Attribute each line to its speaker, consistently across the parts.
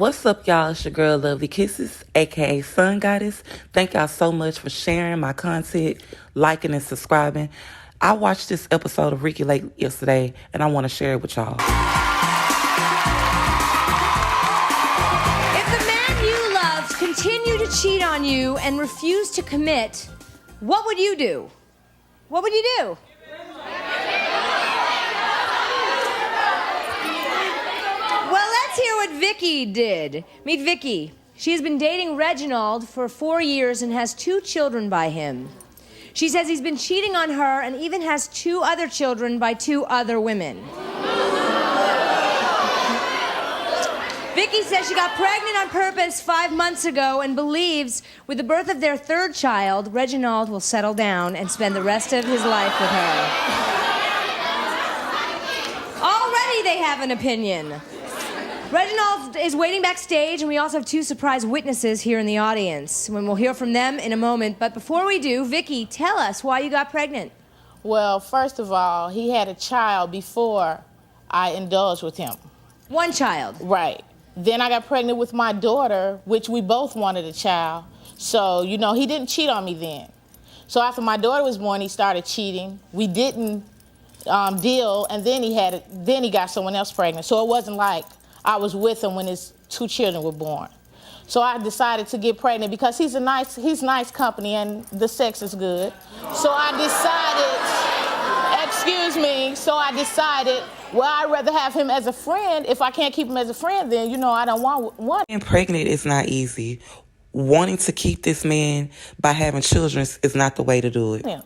Speaker 1: What's up, y'all? It's your girl, Lovely Kisses, aka Sun Goddess. Thank y'all so much for sharing my content, liking, and subscribing. I watched this episode of Ricky Lake yesterday, and I want to share it with y'all.
Speaker 2: If the man you loved continued to cheat on you and refused to commit, what would you do? What would you do? Let's hear what Vicky did. Meet Vicky. She has been dating Reginald for 4 years and has 2 children by him. She says he's been cheating on her and even has 2 other children by 2 other women. Vicky says she got pregnant on purpose 5 months ago and believes with the birth of their 3rd child, Reginald will settle down and spend the rest of his life with her. Already they have an opinion. Reginald is waiting backstage, and we also have 2 surprise witnesses here in the audience. We'll hear from them in a moment. But before we do, Vicky, tell us why you got pregnant.
Speaker 3: Well, first of all, he had a child before I indulged with him.
Speaker 2: 1 child.
Speaker 3: Right. Then I got pregnant with my daughter, which we both wanted a child. So, you know, he didn't cheat on me then. So after my daughter was born, he started cheating. We didn't deal, and then he got someone else pregnant. So it wasn't like I was with him when his 2 children were born. So I decided to get pregnant because he's nice company and the sex is good. So I decided, well, I'd rather have him as a friend. If I can't keep him as a friend, then, you know, I don't want.
Speaker 1: Being pregnant is not easy. Wanting to keep this man by having children is not the way to do it.
Speaker 3: Yeah.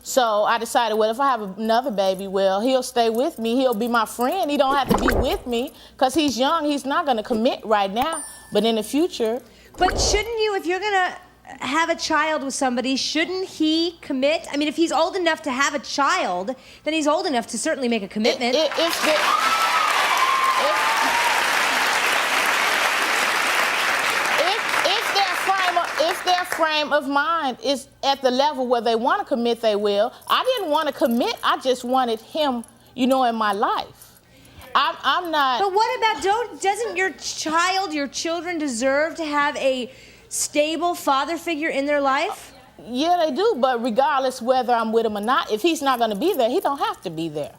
Speaker 3: So I decided, well, if I have another baby, well, he'll stay with me. He'll be my friend. He don't have to be with me because he's young. He's not going to commit right now, but in the future.
Speaker 2: But shouldn't you, if you're going to have a child with somebody, shouldn't he commit? I mean, if he's old enough to have a child, then he's old enough to certainly make a commitment.
Speaker 3: If their frame of mind is at the level where they want to commit, they will. I didn't want to commit. I just wanted him, you know, in my life. I'm not.
Speaker 2: But what about, doesn't your children deserve to have a stable father figure in their life?
Speaker 3: Yeah, they do, but regardless whether I'm with him or not, if he's not going to be there, he don't have to be there.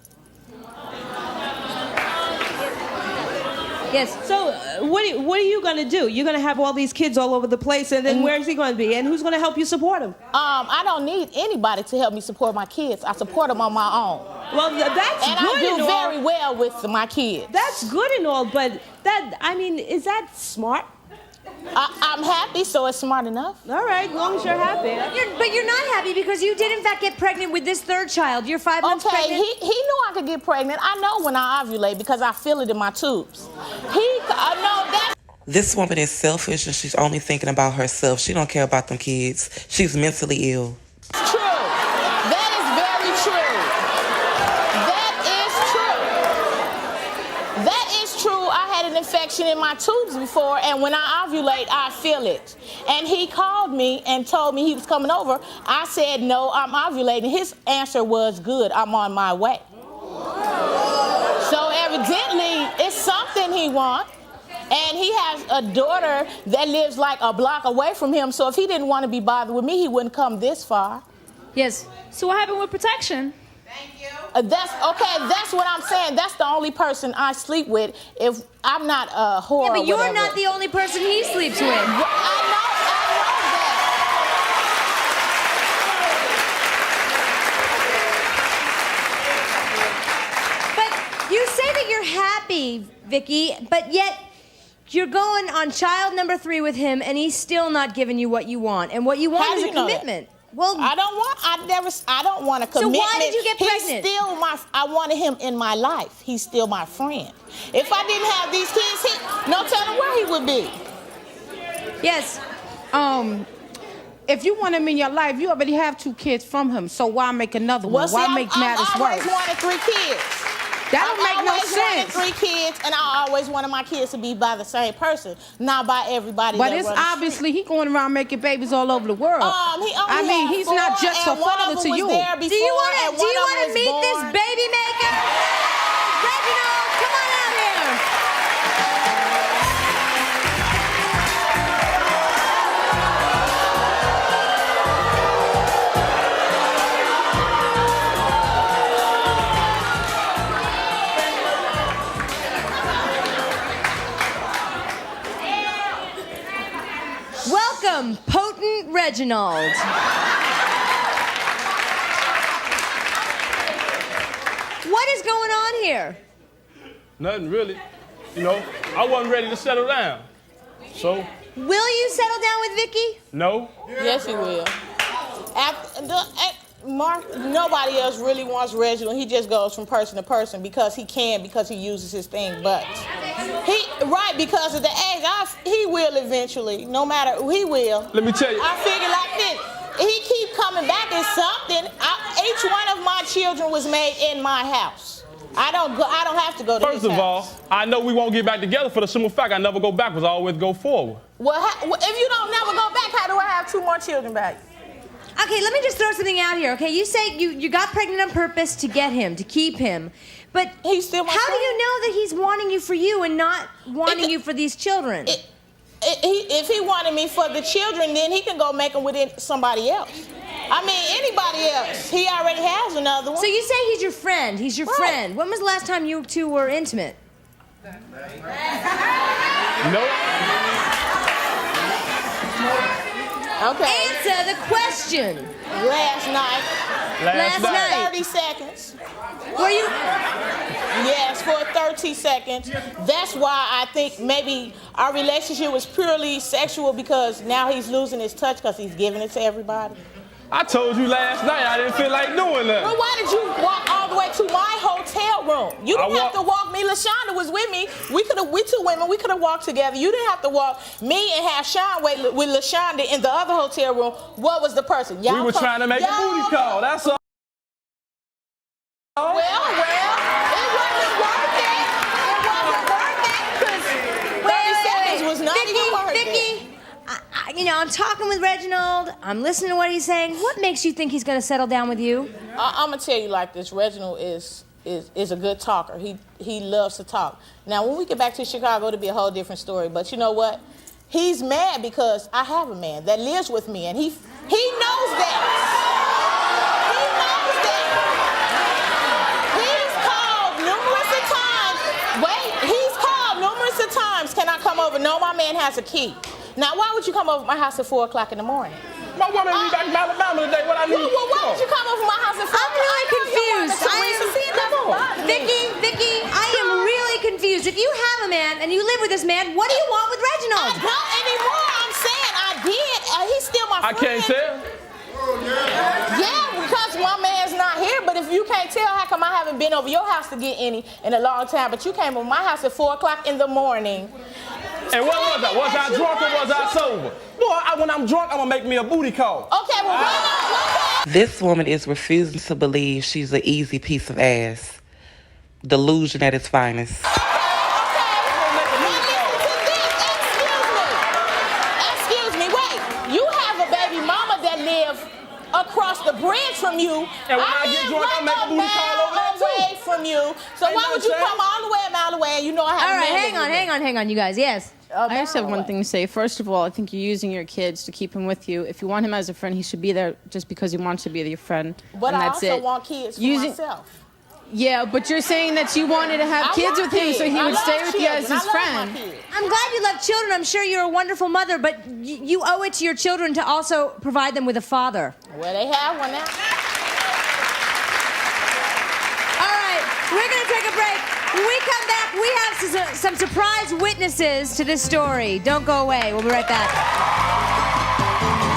Speaker 2: Yes.
Speaker 4: So what are you going to do? You're going to have all these kids all over the place, and then where's he going to be? And who's going to help you support him?
Speaker 3: I don't need anybody to help me support my kids. I support them on my own.
Speaker 4: Well, that's
Speaker 3: and
Speaker 4: good.
Speaker 3: And I do very well with my kids.
Speaker 4: That's good and all, but is that smart?
Speaker 3: I'm happy, so it's smart enough.
Speaker 4: All right, as long as you're happy.
Speaker 2: But you're not happy because you did, in fact, get pregnant with this 3rd child. You're 5 months pregnant.
Speaker 3: Okay, he knew I could get pregnant. I know when I ovulate because I feel it in my tubes.
Speaker 1: This woman is selfish and she's only thinking about herself. She don't care about them kids. She's mentally ill.
Speaker 3: It's true. That is very true. That is true. I had an infection in my tubes before, and when I ovulate, I feel it. And he called me and told me he was coming over. I said, no, I'm ovulating. His answer was, good, I'm on my way. So evidently, it's something he wants. And he has a daughter that lives like a block away from him. So if he didn't want to be bothered with me, he wouldn't come this far.
Speaker 2: Yes.
Speaker 5: So what happened with protection?
Speaker 3: Thank you. That's what I'm saying. That's the only person I sleep with if I'm not a whore.
Speaker 2: Yeah, but you're not the only person he sleeps with.
Speaker 3: I know
Speaker 2: that. But you say that you're happy, Vicky, but yet you're going on child number 3 with him, and he's still not giving you what you want. And what you want is a commitment. Well,
Speaker 3: I don't want a commitment.
Speaker 2: So why did you get pregnant?
Speaker 3: I wanted him in my life. He's still my friend. If I didn't have these kids, no telling where he would be.
Speaker 2: Yes.
Speaker 6: If you want him in your life, you already have 2 kids from him. So why make another one? Why make matters worse?
Speaker 3: I always wanted 3 kids.
Speaker 6: That don't make no sense.
Speaker 3: I always wanted 3 kids, and I always wanted my kids to be by the same person, not by everybody.
Speaker 6: But it's obviously he going around making babies all over the world. He's not just a father to you.
Speaker 2: Do you want to meet this baby maker? Reginald, come on out here. Welcome, Potent Reginald. What is going on here?
Speaker 7: Nothing really. You know, I wasn't ready to settle down. So.
Speaker 2: Will you settle down with Vicky?
Speaker 7: No.
Speaker 3: Yes, he will. Mark, nobody else really wants Reginald. He just goes from person to person because he can, because he uses his thing. But because of the age, he will eventually. No matter, he will.
Speaker 7: Let me tell you.
Speaker 3: I figure like this. He keep coming back as something. Each one of my children was made in my house. I don't have to go to
Speaker 7: First of all, I know we won't get back together for the simple fact I never go backwards. I always go forward.
Speaker 3: Well, if you don't never go back, how do I have 2 more children back?
Speaker 2: Okay, let me just throw something out here, okay? You say you got pregnant on purpose to get him, to keep him. But how do you know that he's wanting you for you and not wanting you for these children?
Speaker 3: If he wanted me for the children, then he can go make them with somebody else. I mean, anybody else. He already has another one.
Speaker 2: So you say he's your friend. He's your friend. When was the last time you two were intimate?
Speaker 7: Nope.
Speaker 3: Okay.
Speaker 2: Answer the question.
Speaker 3: Last night.
Speaker 2: Last night.
Speaker 3: 30 seconds.
Speaker 2: Were you?
Speaker 3: Yes, for 30 seconds. That's why I think maybe our relationship was purely sexual, because now he's losing his touch because he's giving it to everybody.
Speaker 7: I told you last night I didn't feel like doing that.
Speaker 3: Well, why did you walk all the way to my hotel room? You didn't have to walk me. LaShonda was with me. We two women, we could have walked together. You didn't have to walk me and have Sean wait with LaShonda in the other hotel room. What was the person?
Speaker 7: We were trying to make a booty call. That's all.
Speaker 3: Well, it wasn't working. It wasn't working because 30 seconds was not even working.
Speaker 2: Vicky, I'm talking with Reginald. I'm listening to what he's saying. What makes you think he's going to settle down with you?
Speaker 3: I'm gonna tell you like this. Reginald is a good talker. He loves to talk. Now, when we get back to Chicago, it'll be a whole different story. But you know what? He's mad because I have a man that lives with me, and he knows that. He knows that. He's called numerous of times. Can I come over? No, my man has a key. Now, why would you come over my house at 4 o'clock in the morning?
Speaker 7: My woman be back in Alabama today. What I need?
Speaker 3: Well, why would you come over my house at 4 o'clock?
Speaker 2: I'm really confused. Vicky, I am really confused. If you have a man and you live with this man, what do you want with Reginald?
Speaker 3: I don't anymore. I'm saying I did. He's still my friend.
Speaker 7: I can't tell.
Speaker 3: Yeah, because my man's not here. But if you can't tell, how come I haven't been over your house to get any in a long time? But you came over my house at 4 o'clock in the morning.
Speaker 7: And what was I? Was I drunk or was I sober? Boy, when I'm drunk, I'm going to make me a booty call.
Speaker 3: Okay, well, why not?
Speaker 1: This woman is refusing to believe she's an easy piece of ass. Delusion at its finest.
Speaker 3: Excuse me, wait. You have a baby mama that lives across the bridge from you.
Speaker 7: And when I get drunk, I make a booty call over there
Speaker 3: away from you. So why would you come all the way a mile away? You know I have
Speaker 2: All right, hang on, you guys. Yes.
Speaker 6: I just have one thing to say. First of all, I think you're using your kids to keep him with you. If you want him as a friend, he should be there just because he wants to be your friend.
Speaker 3: But
Speaker 6: and
Speaker 3: I
Speaker 6: that's
Speaker 3: also
Speaker 6: it.
Speaker 3: want kids for myself.
Speaker 6: Yeah, but you're saying that you wanted to have kids with him so he would stay with you as his friend.
Speaker 2: I'm glad you love children. I'm sure you're a wonderful mother, but you owe it to your children to also provide them with a father.
Speaker 3: Well, they have one now.
Speaker 2: All right, we're going to take a break. When we come back, we have some surprise witnesses to this story. Don't go away. We'll be right back.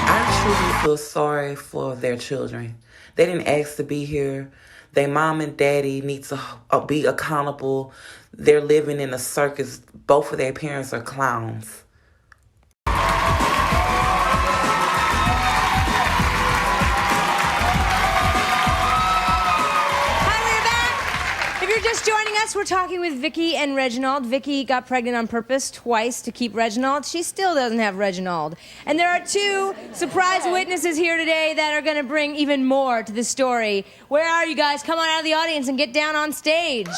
Speaker 1: I truly feel sorry for their children. They didn't ask to be here. Their mom and daddy need to be accountable. They're living in a circus. Both of their parents are clowns.
Speaker 2: Just joining us, we're talking with Vicky and Reginald. Vicky got pregnant on purpose twice to keep Reginald. She still doesn't have Reginald. And there are 2 surprise witnesses here today that are going to bring even more to this story. Where are you guys? Come on out of the audience and get down on stage.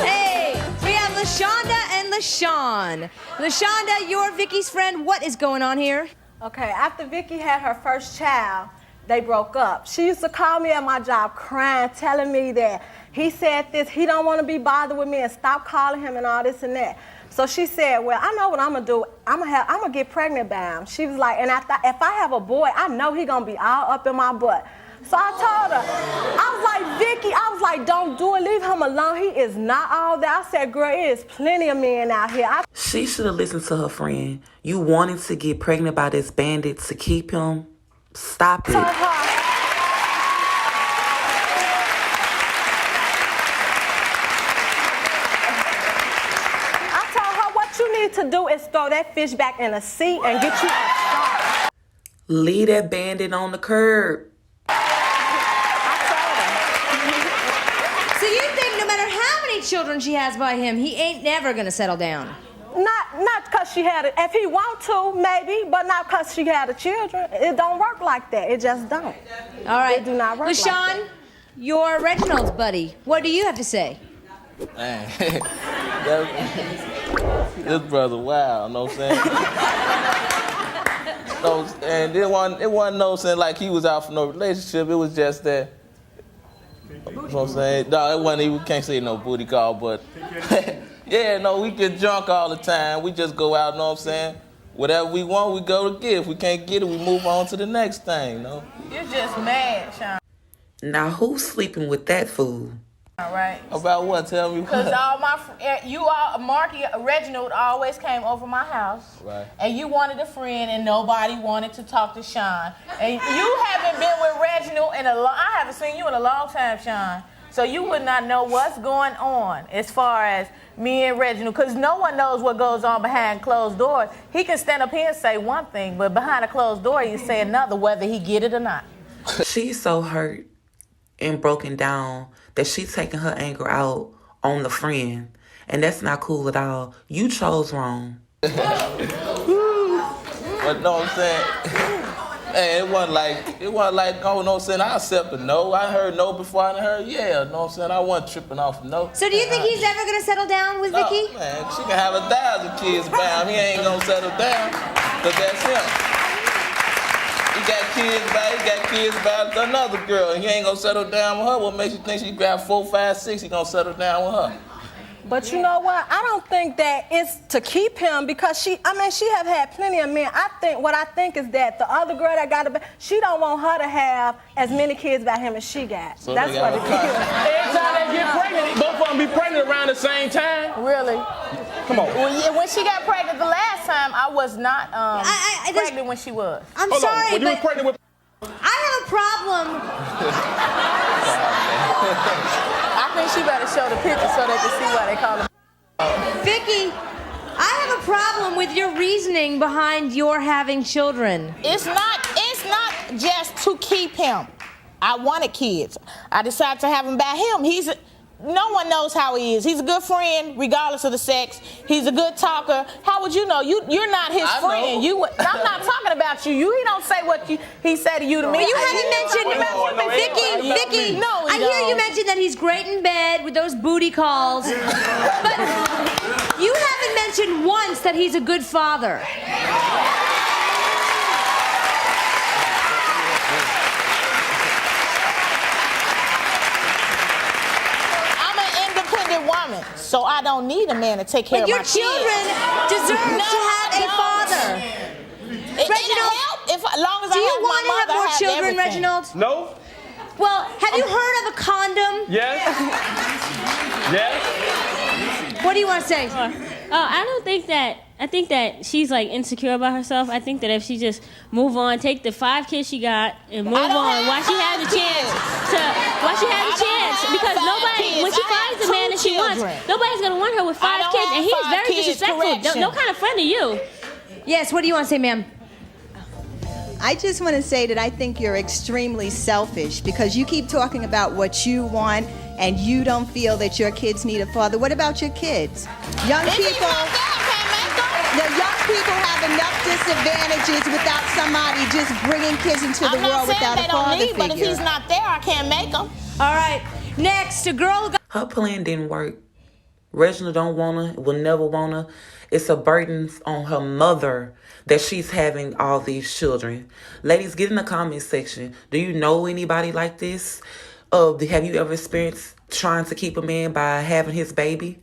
Speaker 2: Hey, we have LaShonda and LaShawn. LaShonda, you're Vicky's friend. What is going on here?
Speaker 8: Okay, after Vicky had her first child, they broke up. She used to call me at my job crying, telling me that He said this. He don't want to be bothered with me and stop calling him and all this and that. So she said, well, I know what I'm going to do. I'm gonna get pregnant by him. She was like, and if I have a boy, I know he going to be all up in my butt. So I told her, I was like, Vicky, I was like, don't do it. Leave him alone. He is not all that. I said, girl, it is plenty of men out here.
Speaker 1: She should have listened to her friend. You wanted to get pregnant by this bandit to keep him? Stop it.
Speaker 8: Told her, what you need to do is throw that fish back in the sea and get you a shark.
Speaker 1: Leave that bandit on the curb.
Speaker 2: So you think no matter how many children she has by him, he ain't never gonna settle down?
Speaker 8: Not because she had it. If he want to, maybe, but not because she had the children. It don't work like that. It just don't.
Speaker 2: All right.
Speaker 8: It do not work
Speaker 2: LaShawn,
Speaker 8: like that.
Speaker 2: you're Reginald's buddy. What do you have to say?
Speaker 7: Man, this brother, wow, you know what I'm saying? No, and it wasn't no saying like he was out for no relationship. It was just that. You know what I'm saying? No, it wasn't even, can't say no booty call, but yeah, no, we get drunk all the time. We just go out, you know what I'm saying? Whatever we want, we go to get. If we can't get it, we move on to the next thing, you know?
Speaker 3: You're just mad, Sean.
Speaker 1: Now, who's sleeping with that fool?
Speaker 3: All right.
Speaker 7: About what? Tell me what.
Speaker 3: Because Marky, Reginald always came over my house.
Speaker 7: Right.
Speaker 3: And you wanted a friend and nobody wanted to talk to Sean. And you haven't been with Reginald I haven't seen you in a long time, Sean. So you would not know what's going on as far as me and Reginald, because no one knows what goes on behind closed doors. He can stand up here and say one thing, but behind a closed door, he say another, whether he get it or not.
Speaker 1: She's so hurt and broken down that she's taking her anger out on the friend. And that's not cool at all. You chose wrong.
Speaker 7: But no, I'm saying, hey, it wasn't like, oh, no, I'm saying, I accepted no. I heard no before I heard yeah. No, I'm saying, I wasn't tripping off no.
Speaker 2: So do you think he's ever gonna settle down with Vicky?
Speaker 7: No, man, she can have 1,000 kids by him. He ain't gonna settle down, because that's him. He got kids by another girl, and he ain't gonna settle down with her. What makes you think she grab 4, 5, 6, he gonna settle down with her?
Speaker 8: But you know what? I don't think that it's to keep him because she have had plenty of men. What I think is that the other girl that got she don't want her to have as many kids by him as she got.
Speaker 7: So
Speaker 8: that's what it is.
Speaker 7: Every time they get pregnant, both of them be pregnant around the same time.
Speaker 3: Really?
Speaker 7: Come on.
Speaker 3: Well, yeah, when she got pregnant the last time, I was not pregnant when she was.
Speaker 2: I'm
Speaker 7: Hold
Speaker 2: sorry,
Speaker 7: on. When you was
Speaker 2: but
Speaker 7: pregnant with
Speaker 2: I have a problem.
Speaker 3: I think she better show the picture so they can see why they call her.
Speaker 2: Vicky, I have a problem with your reasoning behind your having children.
Speaker 3: It's not just to keep him. I wanted kids. I decided to have him by him. No one knows how he is. He's a good friend, regardless of the sex. He's a good talker. How would you know? You're not his friend. I'm not talking about you. He don't say what he said to you to me.
Speaker 2: But you haven't mentioned, Vicky.
Speaker 3: No,
Speaker 2: I hear you mentioned that he's great in bed with those booty calls, but you haven't mentioned once that he's a good father.
Speaker 3: Woman, so I don't need a man to take care of my kids.
Speaker 2: But your children deserve to have a father.
Speaker 3: Reginald, as long as
Speaker 2: do you
Speaker 3: I have
Speaker 2: want to have more children,
Speaker 3: everything.
Speaker 2: Reginald?
Speaker 7: No.
Speaker 2: Well, have you heard of a condom?
Speaker 7: Yes. Yes.
Speaker 2: What do you want to say?
Speaker 5: I think that she's like insecure about herself. I think that if she just move on, take the 5 kids she got and move on while she has a chance because nobody, when she finds the man that she wants, nobody's gonna want her with 5 kids, and he's very disrespectful. No kind of friend to you.
Speaker 2: Yes, what do you want to say, ma'am?
Speaker 9: I just want to say that I think you're extremely selfish because you keep talking about what you want and you don't feel that your kids need a father. What about your kids? Young people have enough disadvantages without somebody just bringing kids into the world without a father figure.
Speaker 3: But if he's not there, I can't make them.
Speaker 2: All right, next, a girl who got...
Speaker 1: Her plan didn't work. Reginald don't want her, will never want her. It's a burden on her mother that she's having all these children. Ladies, get in the comment section. Do you know anybody like this? Have you ever experienced trying to keep a man by having his baby.